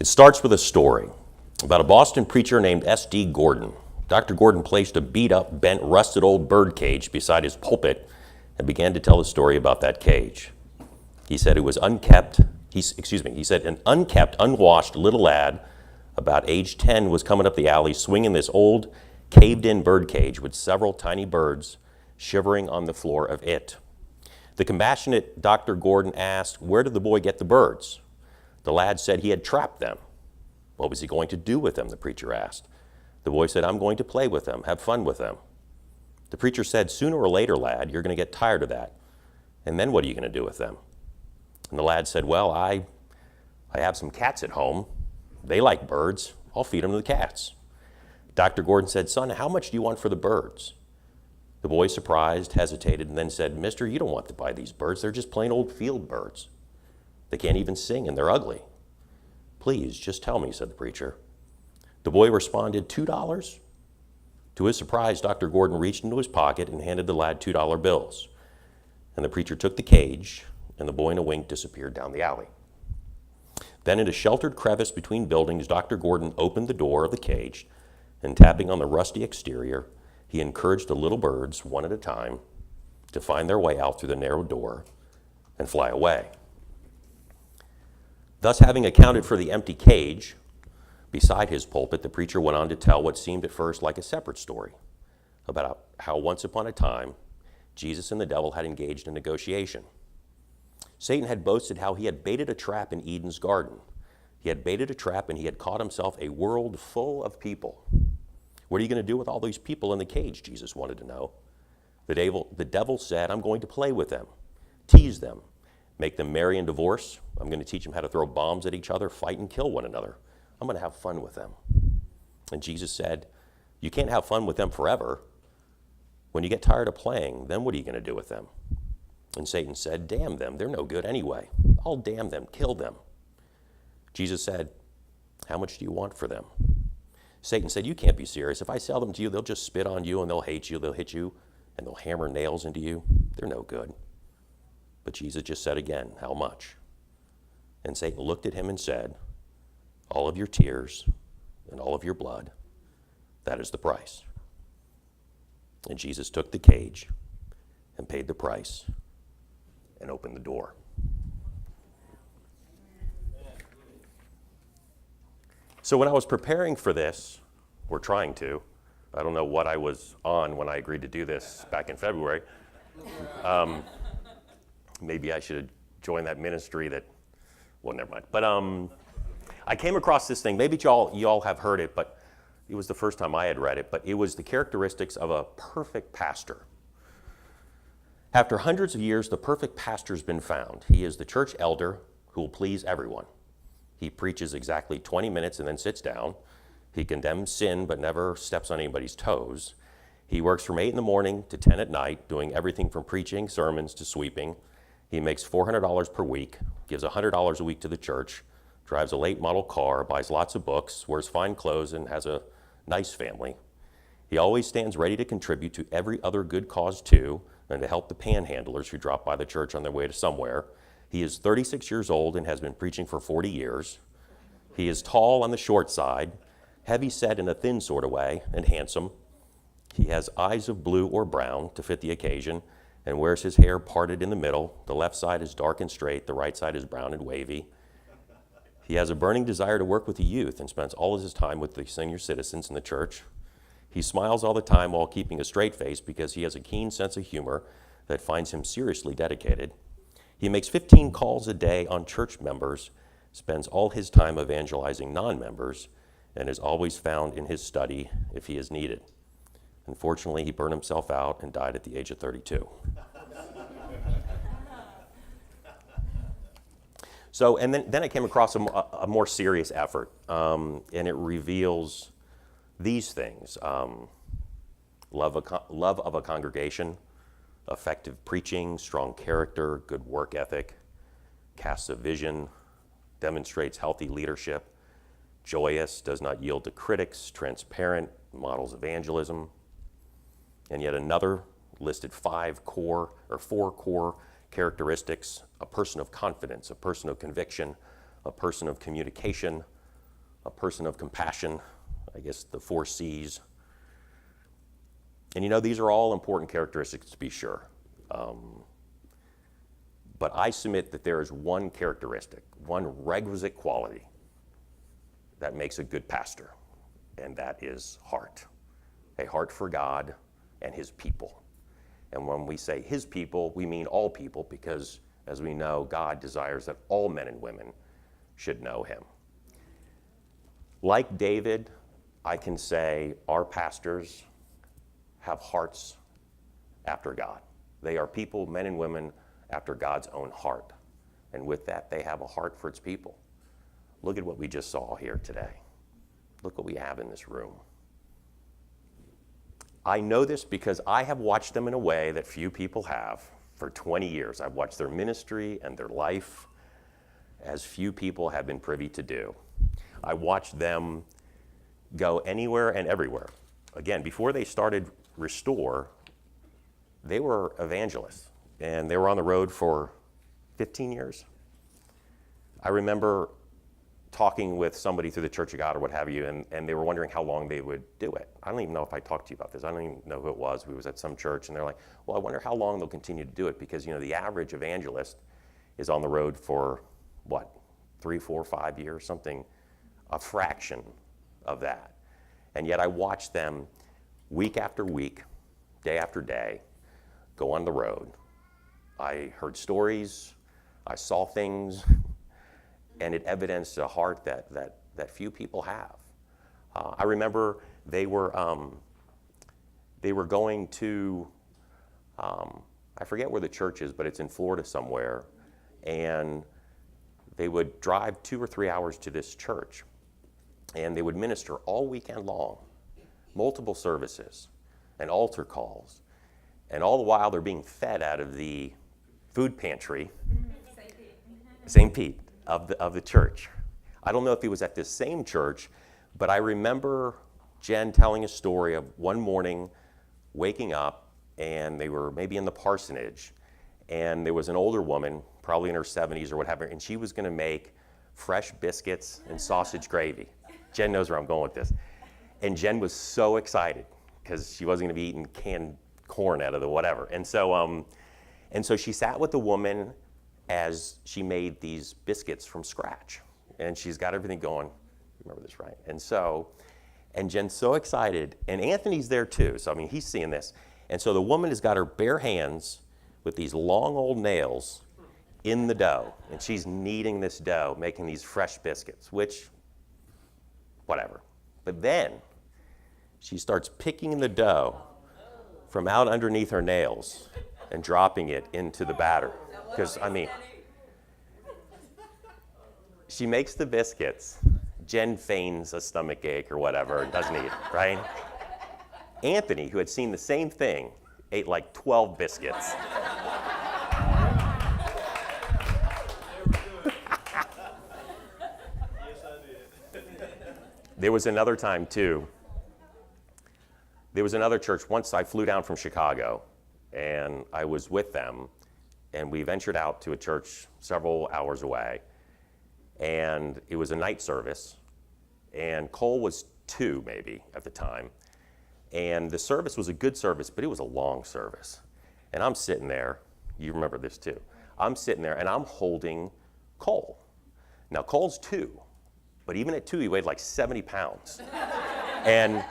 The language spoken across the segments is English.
It starts with a story about a Boston preacher named S.D. Gordon. Dr. Gordon placed a beat-up, bent, rusted old bird cage beside his pulpit and began to tell a story about that cage. He said it was unkept. He said an unkept, unwashed little lad about age 10 was coming up the alley swinging this old, caved-in bird cage with several tiny birds shivering on the floor of it. The compassionate Dr. Gordon asked, where did the boy get the birds? The lad said he had trapped them. What was he going to do with them, the preacher asked. The boy said, I'm going to play with them, have fun with them. The preacher said, sooner or later, lad, you're going to get tired of that. And then what are you going to do with them? And the lad said, well, I have some cats at home. They like birds. I'll feed them to the cats. Dr. Gordon said, son, how much do you want for the birds? The boy, surprised, hesitated, and then said, mister, you don't want to buy these birds. They're just plain old field birds. They can't even sing, and they're ugly. Please, just tell me, said the preacher. The boy responded, $2? To his surprise, Dr. Gordon reached into his pocket and handed the lad $2 bills. And the preacher took the cage, and the boy in a wink disappeared down the alley. Then in a sheltered crevice between buildings, Dr. Gordon opened the door of the cage, and tapping on the rusty exterior, he encouraged the little birds, one at a time, to find their way out through the narrow door and fly away. Thus, having accounted for the empty cage beside his pulpit, the preacher went on to tell what seemed at first like a separate story about how once upon a time, Jesus and the devil had engaged in negotiation. Satan had boasted how he had baited a trap in Eden's garden. He had baited a trap and he had caught himself a world full of people. What are you going to do with all these people in the cage, Jesus wanted to know. The devil said, I'm going to play with them, tease them, make them marry and divorce. I'm going to teach them how to throw bombs at each other, fight and kill one another. I'm going to have fun with them. And Jesus said, you can't have fun with them forever. When you get tired of playing, then what are you going to do with them? And Satan said, damn them, they're no good anyway. I'll damn them, kill them. Jesus said, how much do you want for them? Satan said, you can't be serious. If I sell them to you, they'll just spit on you and they'll hate you, they'll hit you, and they'll hammer nails into you. They're no good. But Jesus just said again, how much? And Satan looked at him and said, all of your tears and all of your blood, that is the price. And Jesus took the cage and paid the price and opened the door. So when I was preparing for this, or trying to, I don't know what I was on when I agreed to do this back in February. Maybe I should have joined that ministry that, well, never mind. But I came across this thing. Maybe you all have heard it, but it was the first time I had read it. But it was the characteristics of a perfect pastor. After hundreds of years, the perfect pastor's been found. He is the church elder who will please everyone. He preaches exactly 20 minutes and then sits down. He condemns sin but never steps on anybody's toes. He works from 8 in the morning to 10 at night, doing everything from preaching, sermons, to sweeping. He makes $400 per week, gives $100 a week to the church, drives a late model car, buys lots of books, wears fine clothes, and has a nice family. He always stands ready to contribute to every other good cause too, and to help the panhandlers who drop by the church on their way to somewhere. He is 36 years old and has been preaching for 40 years. He is tall on the short side, heavy set in a thin sort of way, and handsome. He has eyes of blue or brown to fit the occasion, and wears his hair parted in the middle. The left side is dark and straight, the right side is brown and wavy. He has a burning desire to work with the youth and spends all of his time with the senior citizens in the church. He smiles all the time while keeping a straight face because he has a keen sense of humor that finds him seriously dedicated. He makes 15 calls a day on church members, spends all his time evangelizing non-members, and is always found in his study if he is needed. Unfortunately, he burned himself out and died at the age of 32. So, and then I came across a more serious effort, and it reveals these things: love of a congregation, effective preaching, strong character, good work ethic, casts a vision, demonstrates healthy leadership, joyous, does not yield to critics, transparent, models evangelism. And yet another listed 4 core characteristics: a person of confidence, a person of conviction, a person of communication, a person of compassion, I guess the 4 C's. And you know, these are all important characteristics to be sure. But I submit that there is one characteristic, one requisite quality that makes a good pastor, and that is heart. A heart for God and his people. And when we say his people, we mean all people, because as we know, God desires that all men and women should know him. Like David, I can say our pastors have hearts after God. They are people, men and women, after God's own heart. And with that, they have a heart for its people. Look at what we just saw here today. Look what we have in this room. I know this because I have watched them in a way that few people have for 20 years. I've watched their ministry and their life as few people have been privy to do. I watched them go anywhere and everywhere. Again, before they started Restore, they were evangelists, and they were on the road for 15 years. I remember talking with somebody through the Church of God or what have you, and they were wondering how long they would do it. I don't even know if I talked to you about this. I don't even know who it was. We was at some church, and they're like, well, I wonder how long they'll continue to do it, because, you know, the average evangelist is on the road for, 3, 4, 5 years, something, a fraction of that. And yet I watched them week after week, day after day, go on the road. I heard stories, I saw things, and it evidenced a heart that few people have. I remember they were going to, I forget where the church is, but it's in Florida somewhere, and they would drive 2 or 3 hours to this church, and they would minister all weekend long, multiple services and altar calls, and all the while they're being fed out of the food pantry, St. Pete, of the church. I don't know if he was at this same church, but I remember Jen telling a story of one morning waking up, and they were maybe in the parsonage, and there was an older woman, probably in her 70s or whatever, and she was going to make fresh biscuits and sausage gravy. Jen knows where I'm going with this. And Jen was so excited because she wasn't going to be eating canned corn out of the whatever. And so she sat with the woman as she made these biscuits from scratch. And she's got everything going. Remember this, right? And Jen's so excited. And Anthony's there too. So, I mean, he's seeing this. And so the woman has got her bare hands with these long old nails in the dough. And she's kneading this dough, making these fresh biscuits, which, whatever. But then she starts picking the dough from out underneath her nails and dropping it into the batter. Because, I mean, she makes the biscuits. Jen feigns a stomach ache or whatever and doesn't eat it, right? Anthony, who had seen the same thing, ate like 12 biscuits. There was another time, too. There was another church. Once I flew down from Chicago, and I was with them, and we ventured out to a church several hours away, and it was a night service, and Cole was 2, maybe, at the time, and the service was a good service, but it was a long service. And I'm sitting there. You remember this, too. I'm sitting there, and I'm holding Cole. Now, Cole's 2. But even at 2, he weighed like 70 pounds. And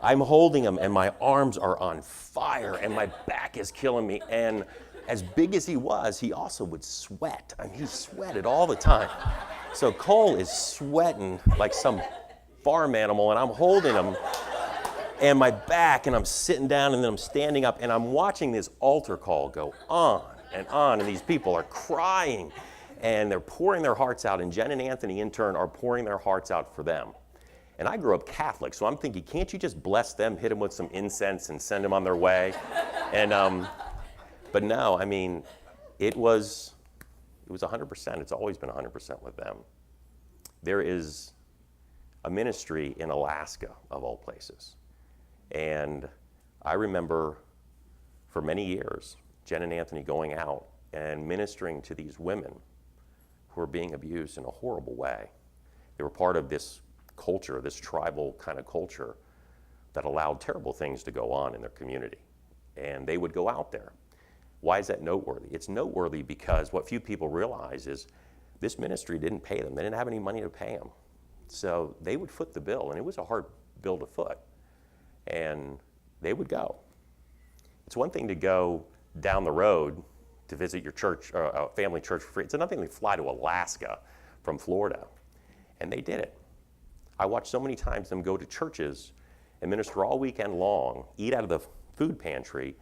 I'm holding him, and my arms are on fire, and my back is killing me. And as big as he was, he also would sweat. I mean, he sweated all the time. So Cole is sweating like some farm animal, and I'm holding him, and my back, and I'm sitting down, and then I'm standing up, and I'm watching this altar call go on, and these people are crying. And they're pouring their hearts out, and Jen and Anthony, in turn, are pouring their hearts out for them. And I grew up Catholic, so I'm thinking, can't you just bless them, hit them with some incense, and send them on their way? And but no, I mean, it was 100%. It's always been 100% with them. There is a ministry in Alaska, of all places. And I remember for many years, Jen and Anthony going out and ministering to these women who are being abused in a horrible way. They were part of this culture, this tribal kind of culture that allowed terrible things to go on in their community. And they would go out there. Why is that noteworthy? It's noteworthy because what few people realize is this ministry didn't pay them. They didn't have any money to pay them. So they would foot the bill, and it was a hard bill to foot. And they would go. It's one thing to go down the road to visit your church, a family church for free. It's another thing to fly to Alaska from Florida. And they did it. I watched so many times them go to churches and minister all weekend long, eat out of the food pantry,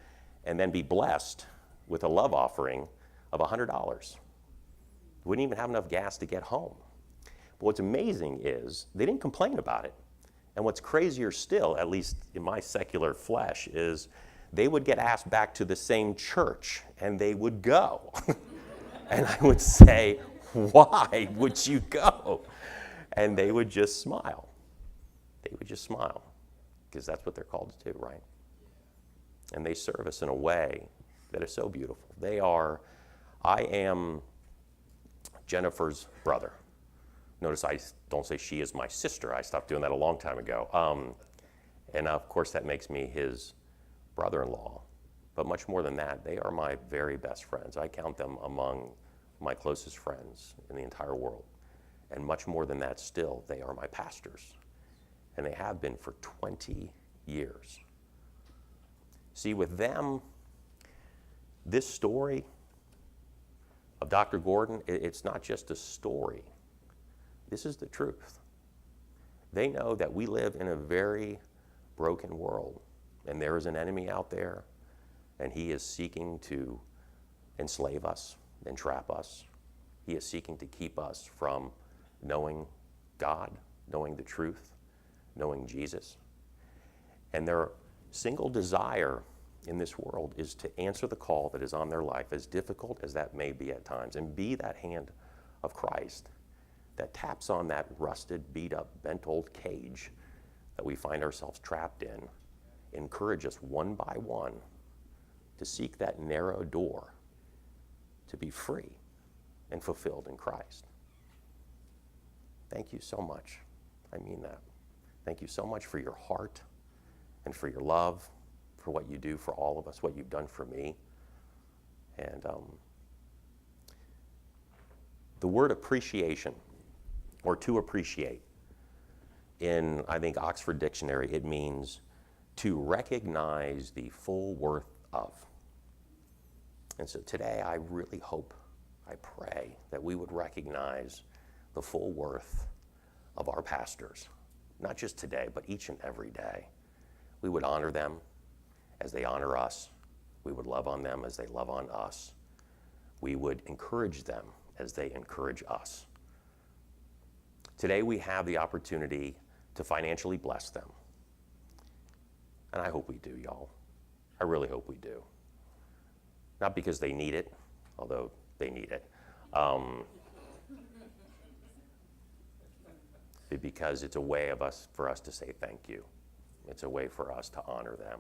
and then be blessed with a love offering of $100. Wouldn't even have enough gas to get home. But what's amazing is they didn't complain about it. And what's crazier still, at least in my secular flesh, is they would get asked back to the same church, and they would go. And I would say, why would you go? And they would just smile. They would just smile, because that's what they're called to do, right? And they serve us in a way that is so beautiful. I am Jennifer's brother. Notice I don't say she is my sister. I stopped doing that a long time ago. And of course that makes me his brother-in-law. But much more than that, they are my very best friends. I count them among my closest friends in the entire world. And much more than that still, they are my pastors. And they have been for 20 years. See, with them, this story of Dr. Gordon, it's not just a story. This is the truth. They know that we live in a very broken world, and there is an enemy out there, and he is seeking to enslave us, entrap us. He is seeking to keep us from knowing God, knowing the truth, knowing Jesus. And their single desire in this world is to answer the call that is on their life, as difficult as that may be at times, and be that hand of Christ that taps on that rusted, beat up, bent old cage that we find ourselves trapped in, encourage us one by one to seek that narrow door to be free and fulfilled in Christ. Thank you so much. I mean that. Thank you so much for your heart and for your love, for what you do for all of us, what you've done for me. And the word appreciation, or to appreciate, in, I think, Oxford Dictionary, it means to recognize the full worth of. And so today, I really hope, I pray, that we would recognize the full worth of our pastors. Not just today, but each and every day. We would honor them as they honor us. We would love on them as they love on us. We would encourage them as they encourage us. Today we have the opportunity to financially bless them. And I hope we do, y'all. I really hope we do. Not because they need it, although they need it, because it's a way for us to say thank you. It's a way for us to honor them.